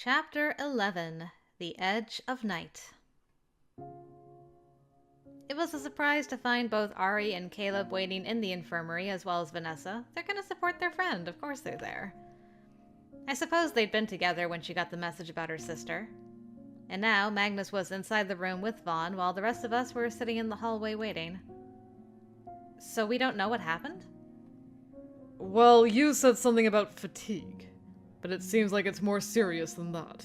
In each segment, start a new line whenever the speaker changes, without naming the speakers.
Chapter 11, The Edge of Night. It was a surprise to find both Ari and Caleb waiting in the infirmary, as well as Vanessa. They're gonna support their friend, of course they're there. I suppose they'd been together when she got the message about her sister. And now, Magnus was inside the room with Vaughn, while the rest of us were sitting in the hallway waiting. So we don't know what happened?
Well, you said something about fatigue, but it seems like it's more serious than that.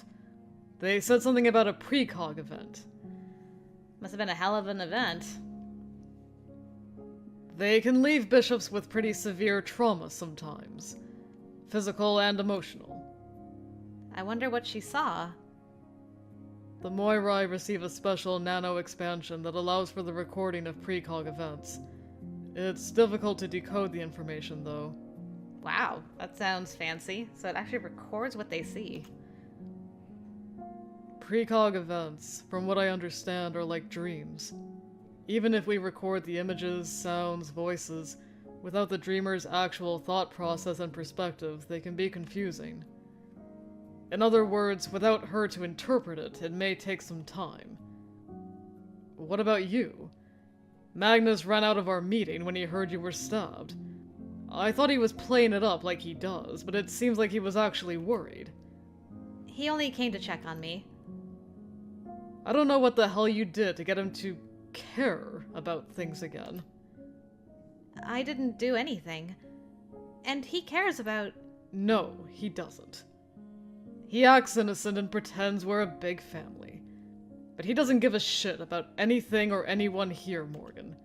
They said something about a precog event.
Must have been a hell of an event.
They can leave bishops with pretty severe trauma sometimes. Physical and emotional.
I wonder what she saw.
The Moirai receive a special nano-expansion that allows for the recording of precog events. It's difficult to decode the information, though.
Wow, that sounds fancy. So it actually records what they see.
Precog events, from what I understand, are like dreams. Even if we record the images, sounds, voices, without the dreamer's actual thought process and perspective, they can be confusing. In other words, without her to interpret it, it may take some time. What about you? Magnus ran out of our meeting when he heard you were stabbed. I thought he was playing it up like he does, but it seems like he was actually worried.
He only came to check on me.
I don't know what the hell you did to get him to care about things again.
I didn't do anything. And he cares about...
No, he doesn't. He acts innocent and pretends we're a big family. But he doesn't give a shit about anything or anyone here, Morgan.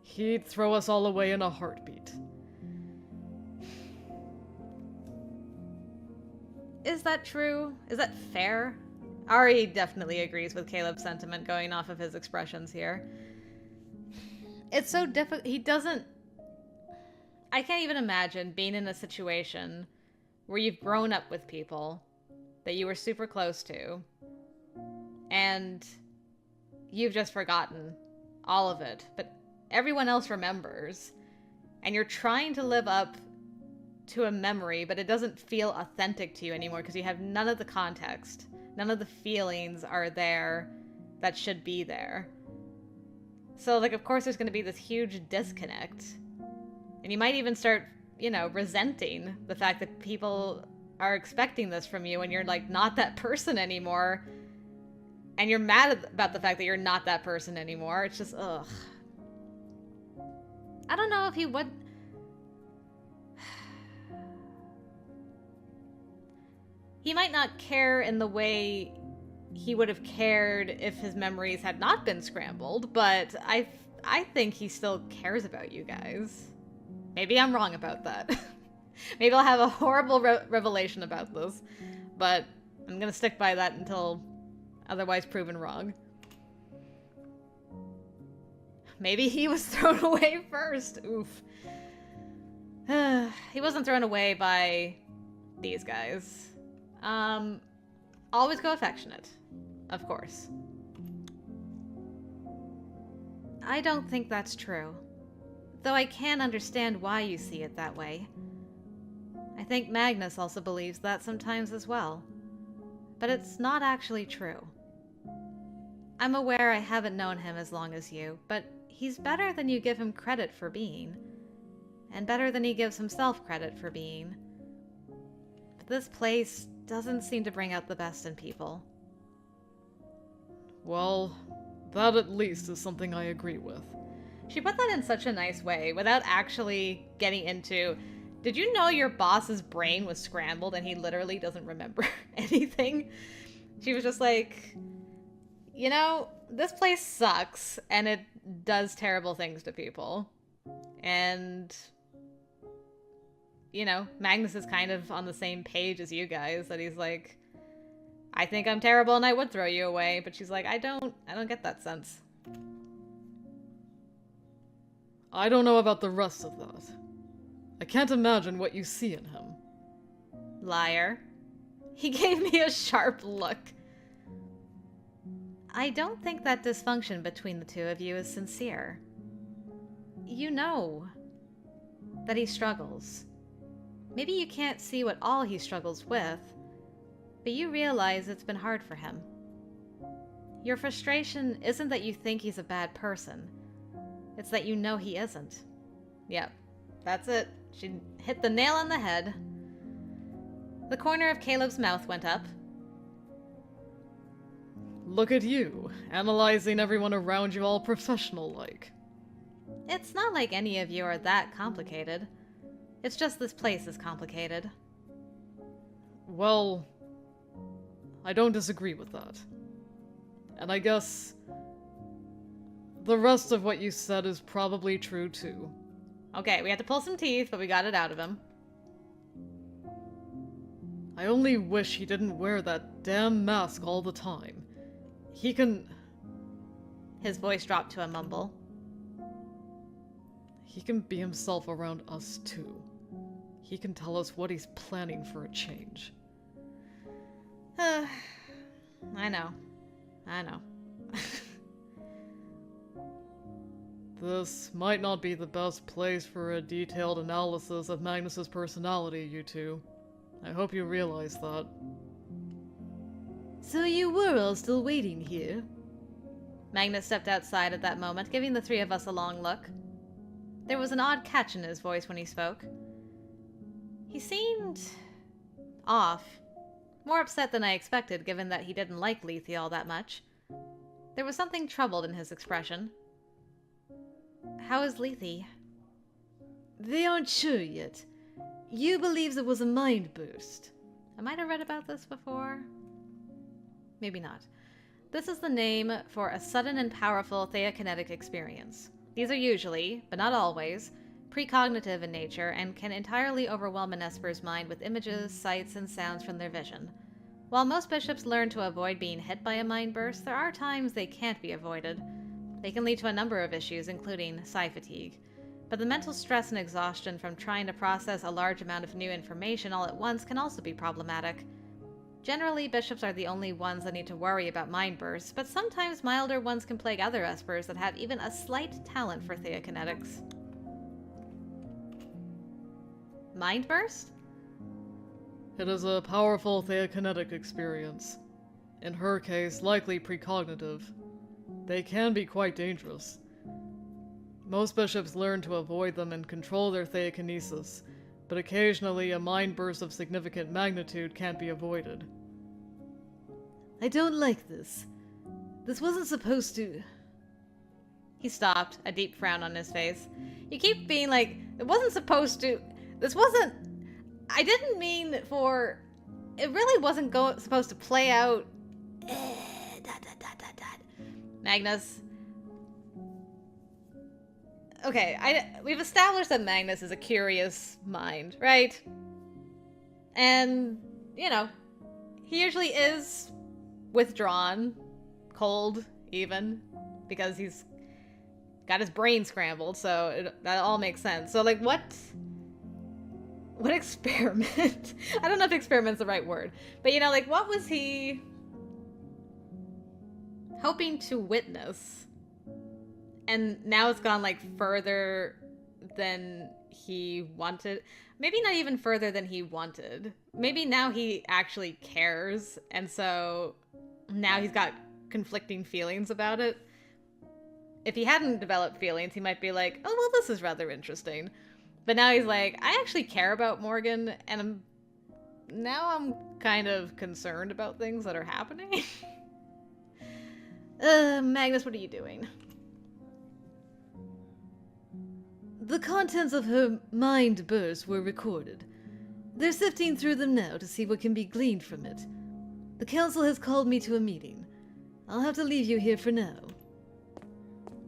He'd throw us all away in a heartbeat.
Is that true? Is that fair? Ari definitely agrees with Caleb's sentiment going off of his expressions here. It's so difficult. He doesn't... I can't even imagine being in a situation where you've grown up with people that you were super close to, and you've just forgotten all of it, but everyone else remembers, and you're trying to live up to a memory, but it doesn't feel authentic to you anymore because you have none of the context. None of the feelings are there that should be there. So, like, of course there's going to be this huge disconnect. And you might even start, you know, resenting the fact that people are expecting this from you and you're, like, not that person anymore. And you're mad about the fact that you're not that person anymore. It's just, ugh. I don't know if he would... He might not care in the way he would have cared if his memories had not been scrambled, but I think he still cares about you guys. Maybe I'm wrong about that. Maybe I'll have a horrible revelation about this, but I'm gonna stick by that until otherwise proven wrong. Maybe he was thrown away first. Oof. He wasn't thrown away by these guys. Always go affectionate, of course. I don't think that's true, though I can understand why you see it that way. I think Magnus also believes that sometimes as well, but it's not actually true. I'm aware I haven't known him as long as you, but he's better than you give him credit for being, and better than he gives himself credit for being. But this place doesn't seem to bring out the best in people.
Well, that at least is something I agree with.
She put that in such a nice way, without actually getting into, did you know your boss's brain was scrambled and he literally doesn't remember anything? She was just like, you know, this place sucks and it does terrible things to people. And... you know, Magnus is kind of on the same page as you guys, that he's like, I think I'm terrible and I would throw you away, but she's like, I don't get that sense.
I don't know about the rest of that. I can't imagine what you see in him.
Liar. He gave me a sharp look. I don't think that dysfunction between the two of you is sincere. You know that he struggles. Maybe you can't see what all he struggles with, but you realize it's been hard for him. Your frustration isn't that you think he's a bad person. It's that you know he isn't. Yep, that's it. She hit the nail on the head. The corner of Caleb's mouth went up.
Look at you, analyzing everyone around you all professional-like.
It's not like any of you are that complicated. It's just this place is complicated.
Well, I don't disagree with that. And I guess the rest of what you said is probably true too.
Okay, we had to pull some teeth, but we got it out of him.
I only wish he didn't wear that damn mask all the time. He can...
His voice dropped to a mumble.
He can be himself around us too. He can tell us what he's planning for a change.
I know.
This might not be the best place for a detailed analysis of Magnus's personality, you two. I hope you realize that.
So you were all still waiting here?
Magnus stepped outside at that moment, giving the three of us a long look. There was an odd catch in his voice when he spoke. He seemed... off. More upset than I expected, given that he didn't like Lethe all that much. There was something troubled in his expression. How is Lethe?
They aren't sure yet. You believe it was a mind burst.
I might have read about this before. Maybe not. This is the name for a sudden and powerful theokinetic experience. These are usually, but not always, precognitive in nature and can entirely overwhelm an Esper's mind with images, sights, and sounds from their vision. While most bishops learn to avoid being hit by a mind burst, there are times they can't be avoided. They can lead to a number of issues, including psi fatigue. But the mental stress and exhaustion from trying to process a large amount of new information all at once can also be problematic. Generally, bishops are the only ones that need to worry about mind bursts, but sometimes milder ones can plague other Espers that have even a slight talent for theokinetics. Mind burst?
It is a powerful theokinetic experience. In her case, likely precognitive. They can be quite dangerous. Most bishops learn to avoid them and control their theokinesis, but occasionally a mind burst of significant magnitude can't be avoided.
I don't like this. This wasn't supposed to...
He stopped, a deep frown on his face. You keep being like, it wasn't supposed to... This wasn't... I didn't mean for... It really wasn't supposed to play out... Magnus. Okay, we've established that Magnus is a curious mind, right? And, you know, he usually is withdrawn, cold, even, because he's got his brain scrambled, so that all makes sense. So, like, what experiment? I don't know if experiment's the right word, but, you know, like, what was he hoping to witness? And now it's gone, like, further than he wanted. Maybe not even further than he wanted. Maybe now he actually cares, and so now he's got conflicting feelings about it. If he hadn't developed feelings, he might be like, oh, well, this is rather interesting. But now he's like, I actually care about Morgan, and I'm kind of concerned about things that are happening. Magnus, what are you doing?
The contents of her mind burst were recorded. They're sifting through them now to see what can be gleaned from it. The council has called me to a meeting. I'll have to leave you here for now.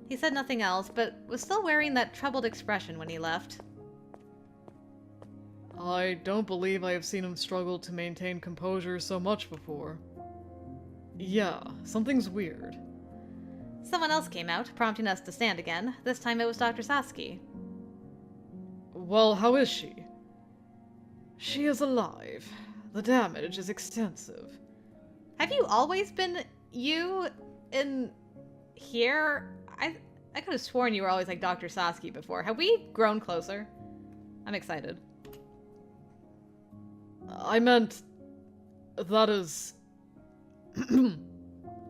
He said nothing else, but was still wearing that troubled expression when he left.
I don't believe I have seen him struggle to maintain composure so much before. Yeah, something's weird.
Someone else came out, prompting us to stand again. This time it was Dr. Sasaki.
Well, how is she? She is alive. The damage is extensive.
Have you always been you in here? I could have sworn you were always like Dr. Sasaki before. Have we grown closer? I'm excited.
I meant... That is...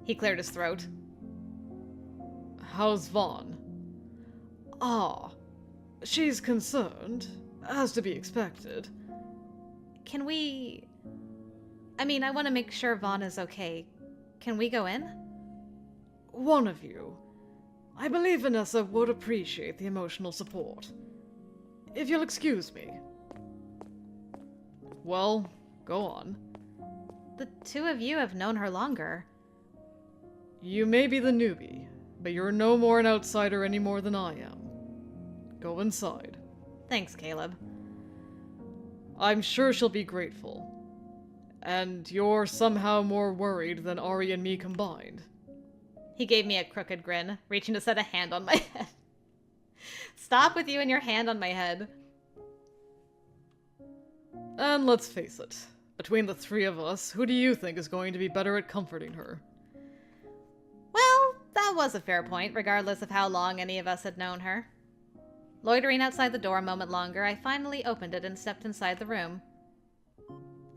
He cleared his throat.
How's Vaughn? Ah, she's concerned, as to be expected.
Can we... I want to make sure Vaughn is okay. Can we go in?
One of you. I believe Vanessa would appreciate the emotional support. If you'll excuse me. Well, go on.
The two of you have known her longer.
You may be the newbie, but you're no more an outsider any more than I am. Go inside.
Thanks, Caleb.
I'm sure she'll be grateful. And you're somehow more worried than Ari and me combined.
He gave me a crooked grin, reaching to set a hand on my head. Stop with you and your hand on my head.
And let's face it, between the three of us, who do you think is going to be better at comforting her?
Well, that was a fair point, regardless of how long any of us had known her. Loitering outside the door a moment longer, I finally opened it and stepped inside the room.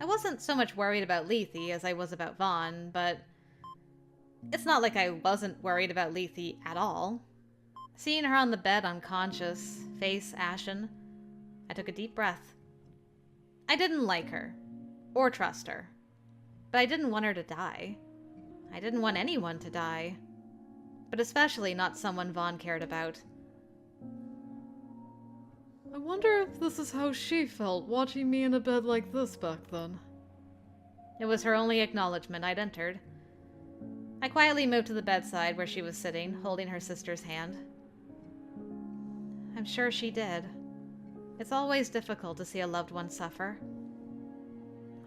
I wasn't so much worried about Lethe as I was about Vaughn, but it's not like I wasn't worried about Lethe at all. Seeing her on the bed unconscious, face ashen, I took a deep breath. I didn't like her, or trust her, but I didn't want her to die. I didn't want anyone to die, but especially not someone Vaughn cared about.
I wonder if this is how she felt watching me in a bed like this back then.
It was her only acknowledgement I'd entered. I quietly moved to the bedside where she was sitting, holding her sister's hand. I'm sure she did. It's always difficult to see a loved one suffer.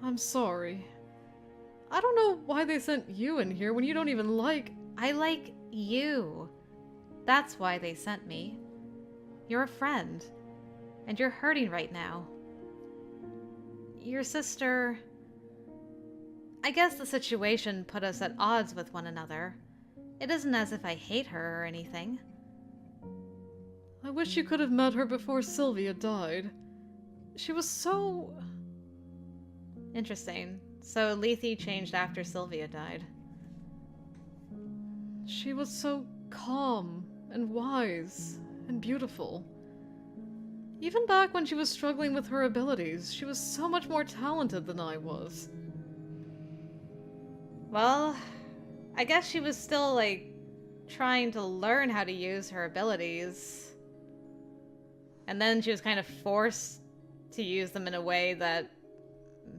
I'm sorry. I don't know why they sent you in here when you don't even like...
I like you. That's why they sent me. You're a friend. And you're hurting right now. Your sister... I guess the situation put us at odds with one another. It isn't as if I hate her or anything.
I wish you could have met her before Sylvia died. She was so...
Interesting. So Lethe changed after Sylvia died.
She was so calm and wise and beautiful. Even back when she was struggling with her abilities, she was so much more talented than I was.
Well, I guess she was still, trying to learn how to use her abilities. And then she was kind of forced to use them in a way that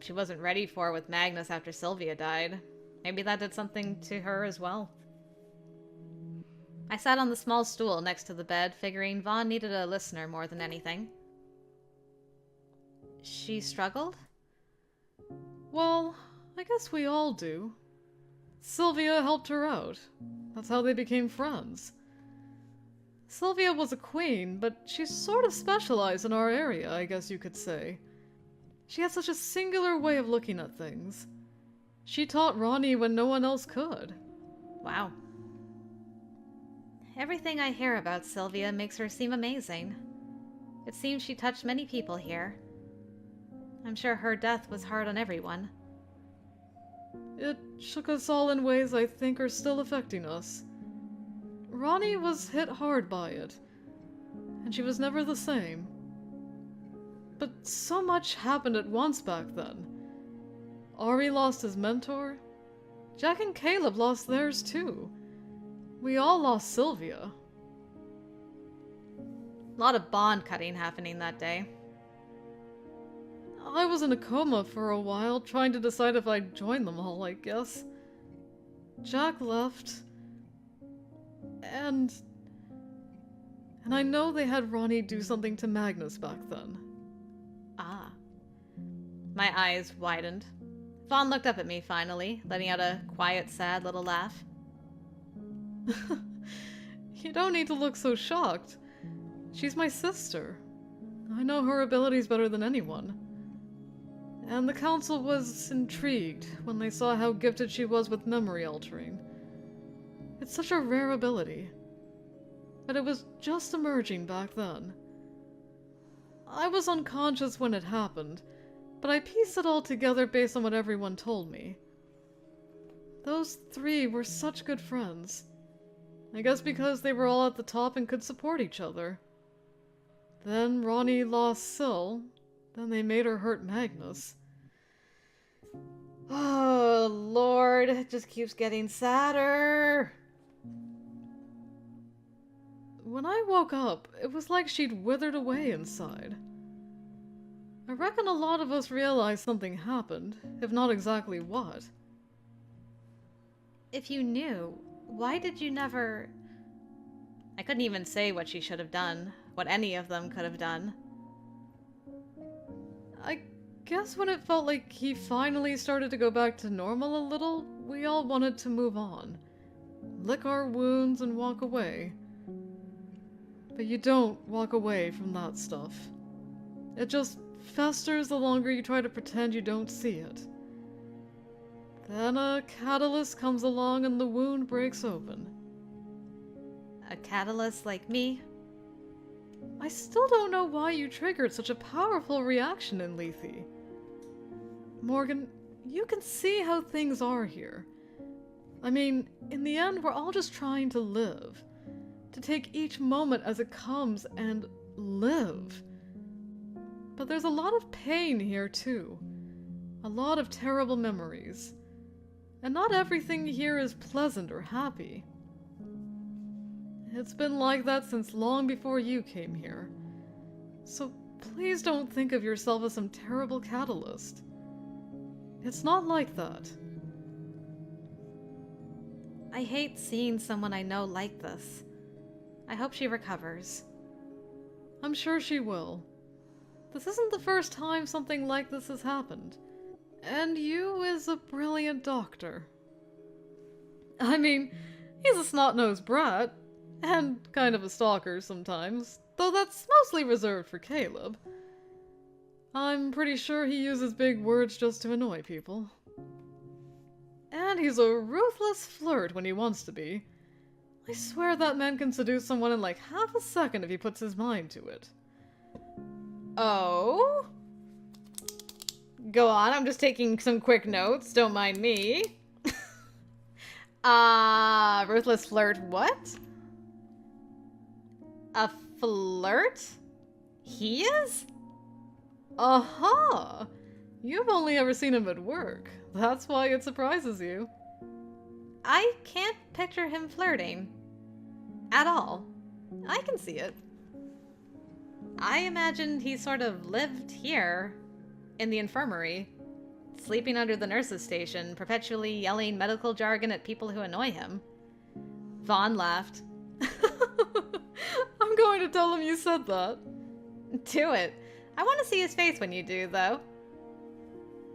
she wasn't ready for with Magnus after Sylvia died. Maybe that did something to her as well. I sat on the small stool next to the bed, figuring Vaughn needed a listener more than anything. She struggled?
Well, I guess we all do. Sylvia helped her out. That's how they became friends. Sylvia was a queen, but she sort of specialized in our area, I guess you could say. She had such a singular way of looking at things. She taught Ronnie when no one else could.
Wow. Everything I hear about Sylvia makes her seem amazing. It seems she touched many people here. I'm sure her death was hard on everyone.
It shook us all in ways I think are still affecting us. Ronnie was hit hard by it, and she was never the same. But so much happened at once back then. Ari lost his mentor. Jack and Caleb lost theirs too. We all lost Sylvia.
A lot of bond cutting happening that day.
I was in a coma for a while, trying to decide if I'd join them all, I guess. Jack left. And I know they had Ronnie do something to Magnus back then.
Ah. My eyes widened. Vaughn looked up at me finally, letting out a quiet, sad little laugh.
You don't need to look so shocked. She's my sister. I know her abilities better than anyone. And the council was intrigued when they saw how gifted she was with memory altering. It's such a rare ability. But it was just emerging back then. I was unconscious when it happened, but I pieced it all together based on what everyone told me. Those three were such good friends. I guess because they were all at the top and could support each other. Then Ronnie lost Syl, then they made her hurt Magnus.
Oh, Lord, it just keeps getting sadder.
When I woke up, it was like she'd withered away inside. I reckon a lot of us realized something happened, if not exactly what.
If you knew, why did you never... I couldn't even say what she should have done, what any of them could have done.
I guess when it felt like he finally started to go back to normal a little, we all wanted to move on. Lick our wounds and walk away. But you don't walk away from that stuff. It just festers the longer you try to pretend you don't see it. Then a catalyst comes along and the wound breaks open.
A catalyst like me?
I still don't know why you triggered such a powerful reaction in Lethe. Morgan, you can see how things are here. I mean, in the end, we're all just trying to live. To take each moment as it comes and live. But there's a lot of pain here, too. A lot of terrible memories. And not everything here is pleasant or happy. It's been like that since long before you came here. So please don't think of yourself as some terrible catalyst. It's not like that.
I hate seeing someone I know like this. I hope she recovers.
I'm sure she will. This isn't the first time something like this has happened. And you is a brilliant doctor. I mean, he's a snot-nosed brat, and kind of a stalker sometimes, though that's mostly reserved for Caleb. I'm pretty sure he uses big words just to annoy people. And he's a ruthless flirt when he wants to be. I swear that man can seduce someone in like half a second if he puts his mind to it.
Oh? Go on, I'm just taking some quick notes, don't mind me. Ruthless flirt, what? A flirt? He is?
Aha! You've only ever seen him at work. That's why it surprises you.
I can't picture him flirting. At all. I can see it. I imagined he sort of lived here, in the infirmary, sleeping under the nurse's station, perpetually yelling medical jargon at people who annoy him. Vaughn laughed.
I'm going to tell him you said that.
Do it. I want to see his face when you do, though.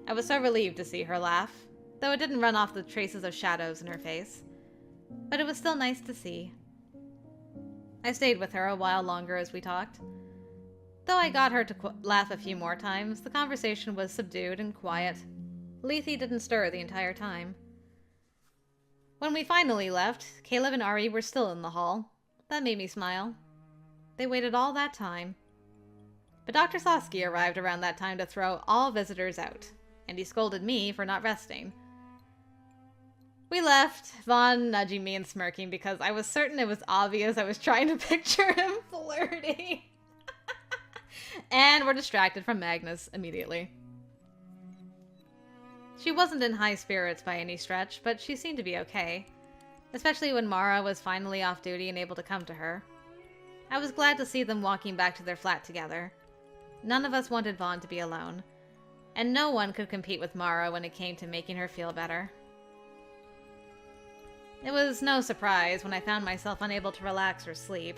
I was so relieved to see her laugh, though it didn't run off the traces of shadows in her face. But it was still nice to see. I stayed with her a while longer as we talked. Though I got her to laugh a few more times, the conversation was subdued and quiet. Lethe didn't stir the entire time. When we finally left, Caleb and Ari were still in the hall. That made me smile. They waited all that time. But Dr. Saskia arrived around that time to throw all visitors out, and he scolded me for not resting. We left, Vaughn nudging me and smirking because I was certain it was obvious I was trying to picture him flirting. And we're distracted from Magnus immediately. She wasn't in high spirits by any stretch, but she seemed to be okay. Especially when Mara was finally off duty and able to come to her. I was glad to see them walking back to their flat together. None of us wanted Vaughn to be alone. And no one could compete with Mara when it came to making her feel better. It was no surprise when I found myself unable to relax or sleep.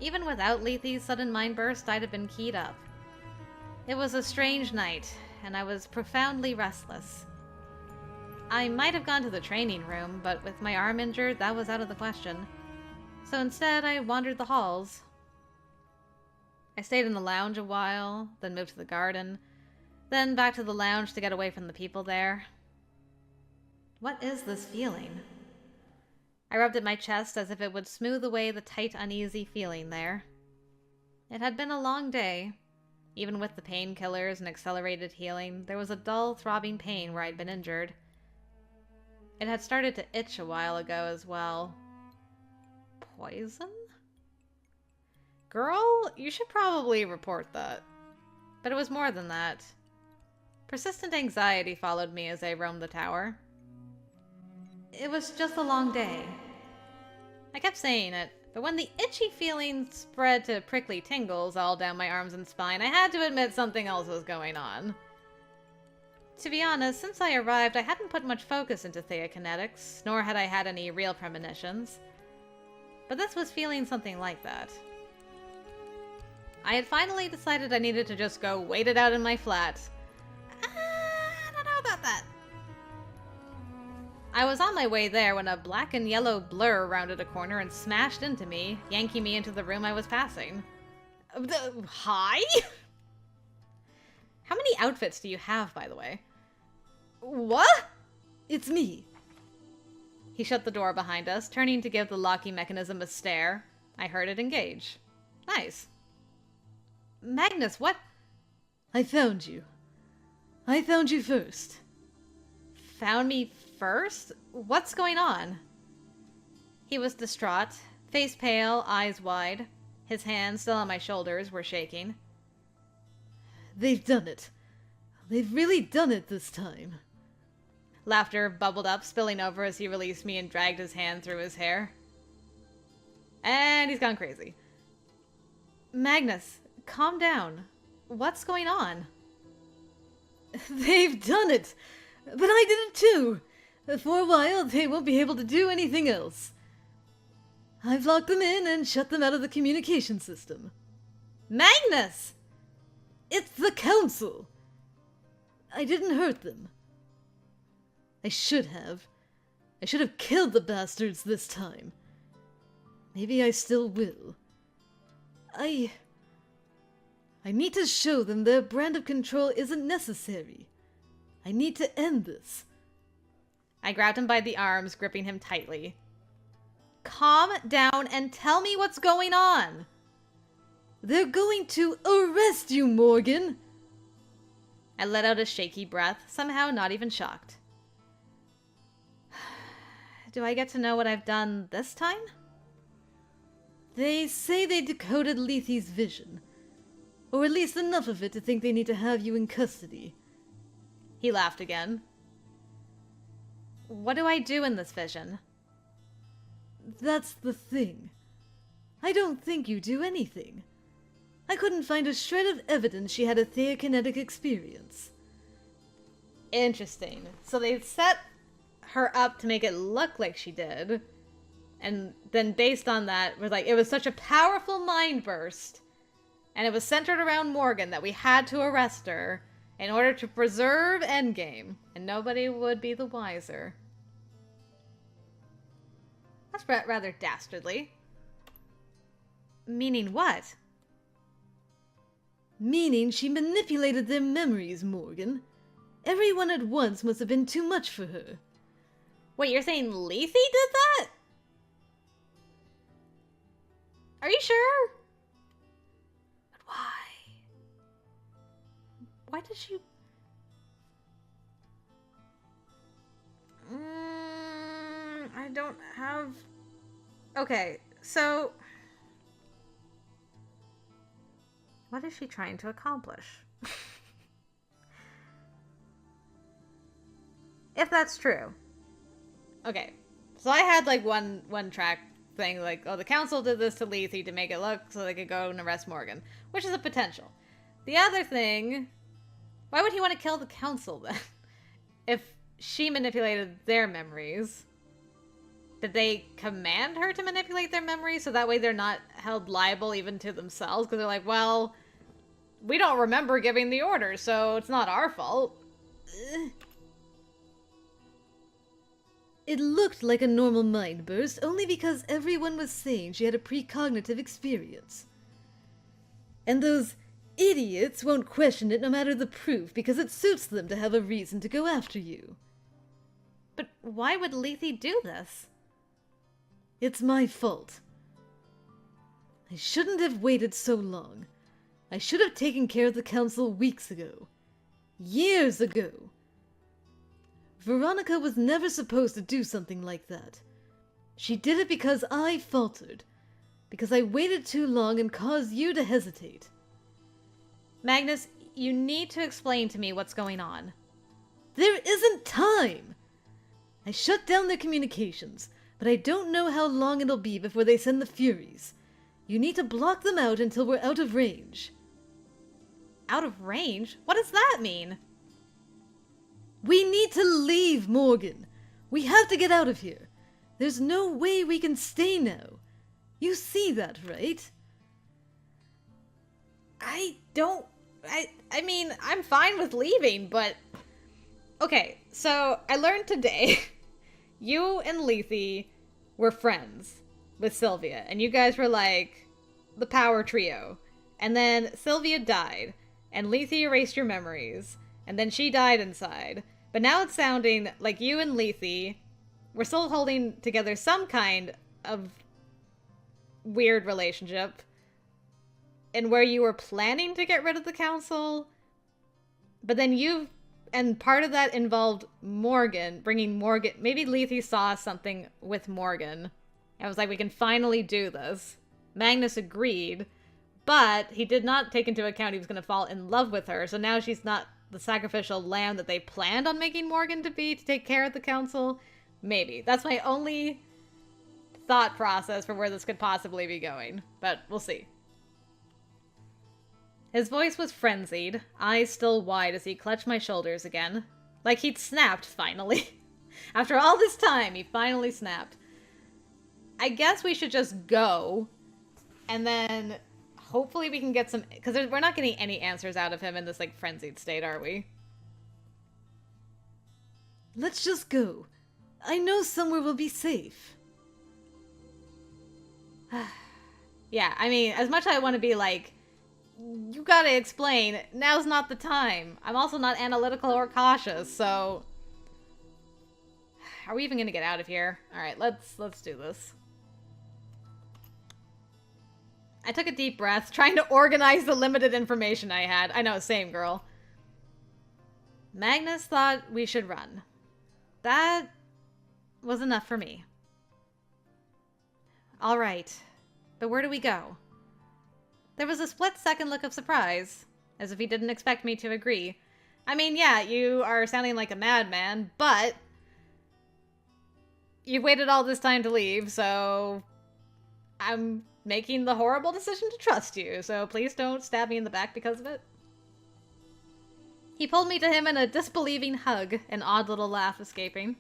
Even without Lethe's sudden mind burst, I'd have been keyed up. It was a strange night, and I was profoundly restless. I might have gone to the training room, but with my arm injured, that was out of the question. So instead, I wandered the halls. I stayed in the lounge a while, then moved to the garden, then back to the lounge to get away from the people there. What is this feeling? I rubbed at my chest as if it would smooth away the tight, uneasy feeling there. It had been a long day, Even with the painkillers and accelerated healing, there was a dull, throbbing pain where I'd been injured. It had started to itch a while ago as well. Poison? Girl, you should probably report that. But it was more than that. Persistent anxiety followed me as I roamed the tower. It was just a long day. I kept saying it, but when the itchy feeling spread to prickly tingles all down my arms and spine, I had to admit something else was going on. To be honest, since I arrived, I hadn't put much focus into theokinetics, nor had I had any real premonitions. But this was feeling something like that. I had finally decided I needed to just go wait it out in my flat. I don't know about that. I was on my way there when a black and yellow blur rounded a corner and smashed into me, yanking me into the room I was passing. Hi? How many outfits do you have, by the way? What?
It's me.
He shut the door behind us, turning to give the locking mechanism a stare. I heard it engage. Nice. Magnus, what?
I found you. I found you first.
Found me first? What's going on? He was distraught, face pale, eyes wide. His hands, still on my shoulders, were shaking.
They've done it. They've really done it this time.
Laughter bubbled up, spilling over as he released me and dragged his hand through his hair. And he's gone crazy. Magnus, calm down. What's going on?
They've done it! But I did it too! For a while, they won't be able to do anything else. I've locked them in and shut them out of the communication system.
Magnus!
It's the Council! I didn't hurt them. I should have. I should have killed the bastards this time. Maybe I still will. I need to show them their brand of control isn't necessary. I need to end this.
I grabbed him by the arms, gripping him tightly. Calm down and tell me what's going on.
They're going to arrest you, Morgan!
I let out a shaky breath, somehow not even shocked. Do I get to know what I've done this time?
They say they decoded Lethe's vision. Or at least enough of it to think they need to have you in custody.
He laughed again. What do I do in this vision?
That's the thing. I don't think you do anything. I couldn't find a shred of evidence she had a theokinetic experience.
Interesting. So they set her up to make it look like she did. And then based on that, we're like, it was such a powerful mind burst. And it was centered around Morgan that we had to arrest her in order to preserve Endgame. And nobody would be the wiser. That's rather dastardly. Meaning what?
Meaning she manipulated their memories, Morgan. Everyone at once must have been too much for her.
Wait, you're saying Lethe did that? Are you sure? But why? Why did she... I don't have... Okay, so... What is she trying to accomplish? If that's true. Okay, so I had like one track thing, like, oh, the council did this to Lethe to make it look so they could go and arrest Morgan, which is a potential. The other thing, why would he want to kill the council then? If she manipulated their memories, did they command her to manipulate their memories so that way they're not held liable even to themselves? Because they're like, well, we don't remember giving the order, so it's not our fault.
It looked like a normal mind burst only because everyone was saying she had a precognitive experience. And those idiots won't question it no matter the proof because it suits them to have a reason to go after you.
But why would Lethe do this?
It's my fault. I shouldn't have waited so long. I should have taken care of the council weeks ago. Years ago. Veronica was never supposed to do something like that. She did it because I faltered. Because I waited too long and caused you to hesitate.
Magnus, you need to explain to me what's going on.
There isn't time! I shut down their communications, but I don't know how long it'll be before they send the Furies. You need to block them out until we're out of range.
Out of range? What does that mean?
We need to leave, Morgan. We have to get out of here. There's no way we can stay now. You see that, right?
I mean, I'm fine with leaving, but... Okay, so I learned today you and Lethe were friends with Sylvia, and you guys were like the power trio. And then Sylvia died, and Lethe erased your memories, and then she died inside. But now it's sounding like you and Lethe were still holding together some kind of weird relationship, and where you were planning to get rid of the council, but then and part of that involved Morgan, bringing Morgan. Maybe Lethe saw something with Morgan. I was like, we can finally do this. Magnus agreed, but he did not take into account he was going to fall in love with her, so now she's not the sacrificial lamb that they planned on making Morgan to be to take care of the council. Maybe. That's my only thought process for where this could possibly be going, but we'll see. His voice was frenzied, eyes still wide as he clutched my shoulders again. Like he'd snapped, finally. After all this time, he finally snapped. I guess we should just go, and then hopefully we can get some... Because we're not getting any answers out of him in this, like, frenzied state, are we?
Let's just go. I know somewhere we'll be safe.
Yeah, I mean, as much as I want to be like, you gotta explain, now's not the time. I'm also not analytical or cautious, so... Are we even gonna get out of here? Alright, let's do this. I took a deep breath, trying to organize the limited information I had. I know, same girl. Magnus thought we should run. That was enough for me. Alright, but where do we go? There was a split-second look of surprise, as if he didn't expect me to agree. I mean, yeah, you are sounding like a madman, but you've waited all this time to leave, so I'm making the horrible decision to trust you, so please don't stab me in the back because of it. He pulled me to him in a disbelieving hug, an odd little laugh escaping.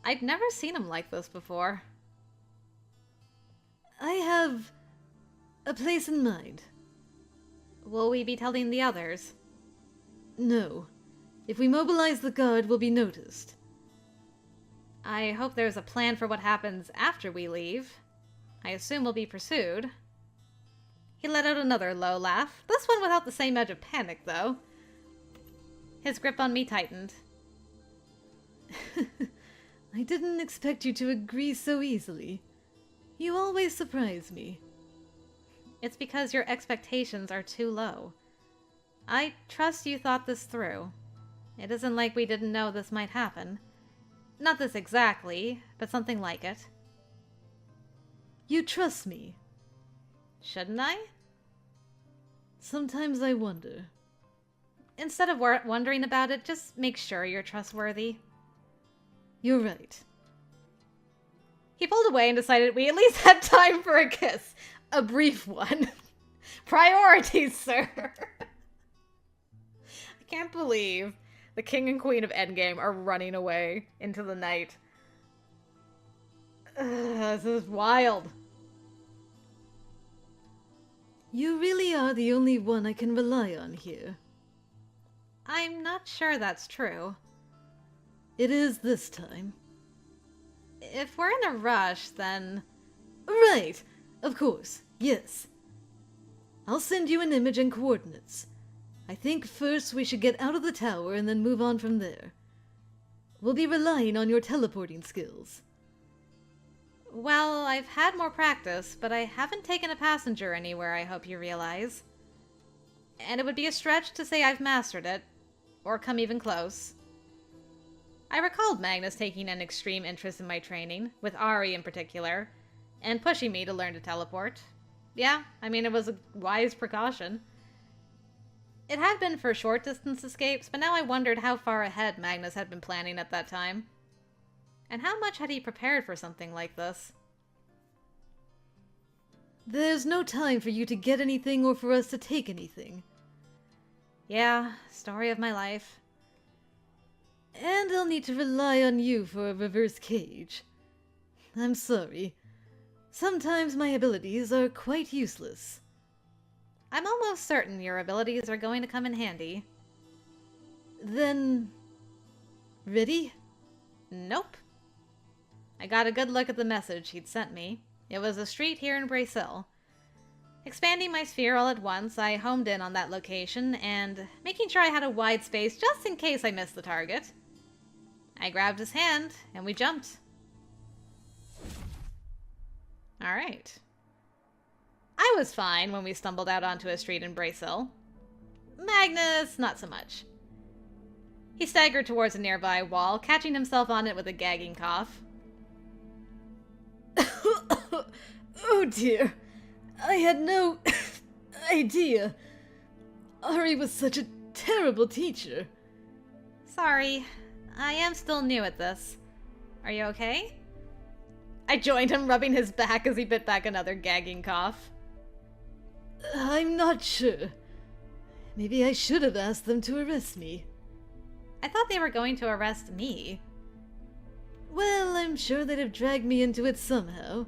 I'd never seen him like this before.
I have a place in mind.
Will we be telling the others?
No. If we mobilize the guard, we'll be noticed.
I hope there's a plan for what happens after we leave. I assume we'll be pursued. He let out another low laugh, this one without the same edge of panic, though. His grip on me tightened.
I didn't expect you to agree so easily. You always surprise me.
It's because your expectations are too low. I trust you thought this through. It isn't like we didn't know this might happen. Not this exactly, but something like it.
You trust me.
Shouldn't I?
Sometimes I wonder.
Instead of wondering about it, just make sure you're trustworthy.
You're right.
He pulled away and decided we at least had time for a kiss. A brief one. Priorities, sir. I can't believe the king and queen of Endgame are running away into the night. This is wild.
You really are the only one I can rely on here.
I'm not sure that's true.
It is this time.
If we're in a rush, then...
Right! Of course, yes. I'll send you an image and coordinates. I think first we should get out of the tower and then move on from there. We'll be relying on your teleporting skills.
Well, I've had more practice, but I haven't taken a passenger anywhere, I hope you realize. and it would be a stretch to say I've mastered it, or come even close. I recalled Magnus taking an extreme interest in my training, with Ari in particular, and pushing me to learn to teleport. Yeah, I mean, it was a wise precaution. It had been for short-distance escapes, but now I wondered how far ahead Magnus had been planning at that time. And how much had he prepared for something like this?
There's no time for you to get anything or for us to take anything.
Yeah, story of my life.
And I'll need to rely on you for a reverse cage. I'm sorry. Sometimes my abilities are quite useless.
I'm almost certain your abilities are going to come in handy.
Then... ready?
Nope. I got a good look at the message he'd sent me. It was a street here in Brazil. Expanding my sphere all at once, I homed in on that location and, making sure I had a wide space just in case I missed the target, I grabbed his hand and we jumped. Alright. I was fine when we stumbled out onto a street in Brazil. Magnus, not so much. He staggered towards a nearby wall, catching himself on it with a gagging cough.
Oh dear. I had no idea. Ari was such a terrible teacher.
Sorry. I am still new at this. Are you okay? I joined him, rubbing his back as he bit back another gagging cough.
I'm not sure. Maybe I should have asked them to arrest me.
I thought they were going to arrest me.
Well, I'm sure they'd have dragged me into it somehow.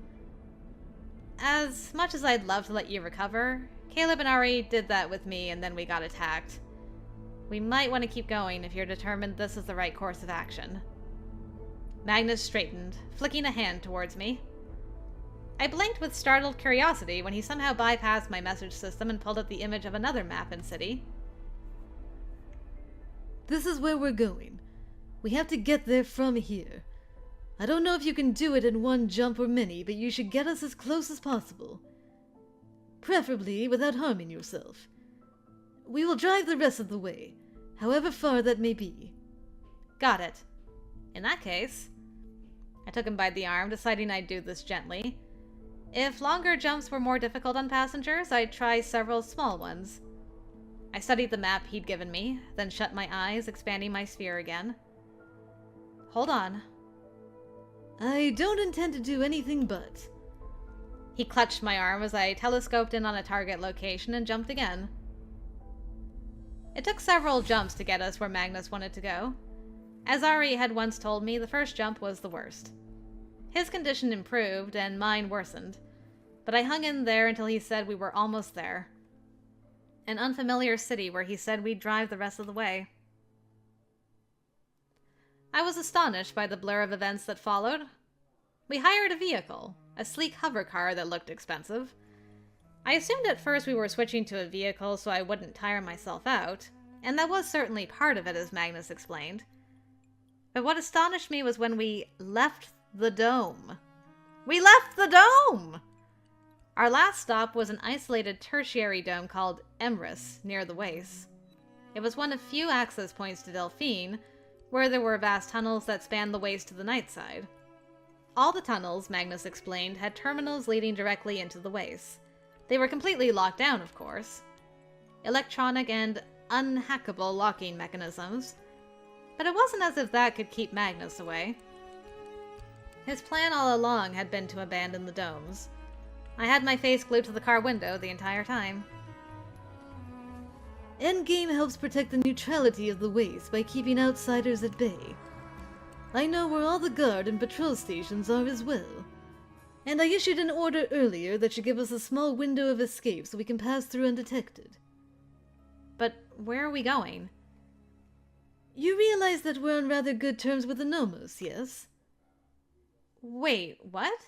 As much as I'd love to let you recover, Caleb and Ari did that with me and then we got attacked. We might want to keep going if you're determined this is the right course of action. Magnus straightened, flicking a hand towards me. I blinked with startled curiosity when he somehow bypassed my message system and pulled up the image of another map and city.
This is where we're going. We have to get there from here. I don't know if you can do it in one jump or many, but you should get us as close as possible. Preferably without harming yourself. We will drive the rest of the way, however far that may be.
Got it. In that case... I took him by the arm, deciding I'd do this gently. If longer jumps were more difficult on passengers, I'd try several small ones. I studied the map he'd given me, then shut my eyes, expanding my sphere again. Hold on.
I don't intend to do anything but.
He clutched my arm as I telescoped in on a target location and jumped again. It took several jumps to get us where Magnus wanted to go. As Ari had once told me, the first jump was the worst. His condition improved and mine worsened, but I hung in there until he said we were almost there. An unfamiliar city where he said we'd drive the rest of the way. I was astonished by the blur of events that followed. We hired a vehicle, a sleek hover car that looked expensive. I assumed at first we were switching to a vehicle so I wouldn't tire myself out, and that was certainly part of it, as Magnus explained. But what astonished me was when we left the dome. We left the dome! Our last stop was an isolated tertiary dome called Emrys, near the Waste. It was one of few access points to Delphine, where there were vast tunnels that spanned the Waste to the night side. All the tunnels, Magnus explained, had terminals leading directly into the Waste. They were completely locked down, of course. Electronic and unhackable locking mechanisms. But it wasn't as if that could keep Magnus away. His plan all along had been to abandon the domes. I had my face glued to the car window the entire time.
Endgame helps protect the neutrality of the Waste by keeping outsiders at bay. I know where all the guard and patrol stations are as well. And I issued an order earlier that should give us a small window of escape so we can pass through undetected.
But where are we going?
You realize that we're on rather good terms with the Nomos, yes?
Wait, what?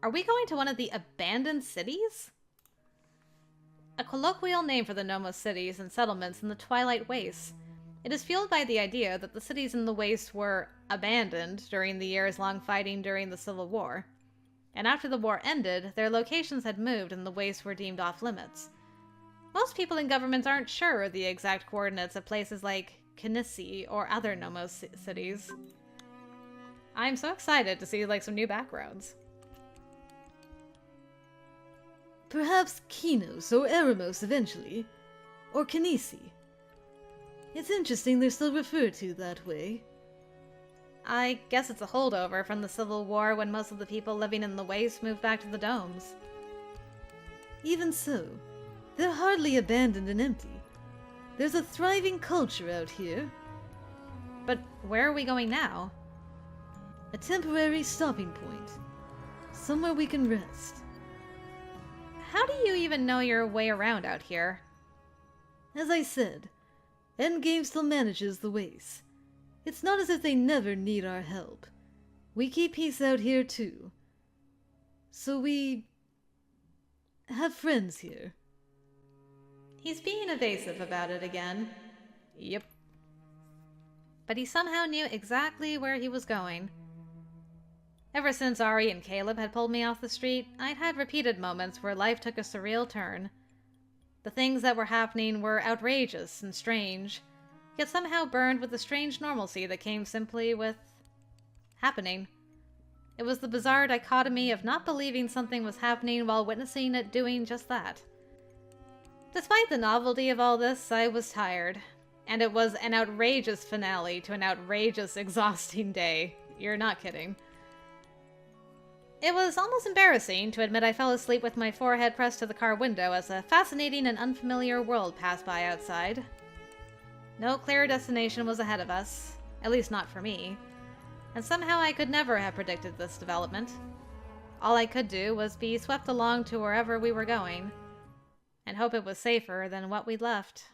Are we going to one of the abandoned cities? A colloquial name for the Nomos cities and settlements in the Twilight Wastes. It is fueled by the idea that the cities in the Wastes were abandoned during the years-long fighting during the Civil War. And after the war ended, their locations had moved and the Wastes were deemed off-limits. Most people in governments aren't sure of the exact coordinates of places like Kinesi or other Nomos cities. I'm so excited to see like some new backgrounds.
Perhaps Kinos or Eremos eventually. Or Kinesi. It's interesting they're still referred to that way.
I guess it's a holdover from the Civil War when most of the people living in the Waste moved back to the domes.
Even so, they're hardly abandoned and empty. There's a thriving culture out here.
But where are we going now?
A temporary stopping point. Somewhere we can rest.
How do you even know your way around out here?
As I said, Endgame still manages the Waste. It's not as if they never need our help. We keep peace out here too. So we have friends here.
He's being evasive about it again. Yep. But he somehow knew exactly where he was going. Ever since Ari and Caleb had pulled me off the street, I'd had repeated moments where life took a surreal turn. The things that were happening were outrageous and strange, yet somehow burned with the strange normalcy that came simply with happening. It was the bizarre dichotomy of not believing something was happening while witnessing it doing just that. Despite the novelty of all this, I was tired, and it was an outrageous finale to an outrageous, exhausting day. You're not kidding. It was almost embarrassing to admit I fell asleep with my forehead pressed to the car window as a fascinating and unfamiliar world passed by outside. No clear destination was ahead of us, at least not for me, and somehow I could never have predicted this development. All I could do was be swept along to wherever we were going, and hope it was safer than what we'd left.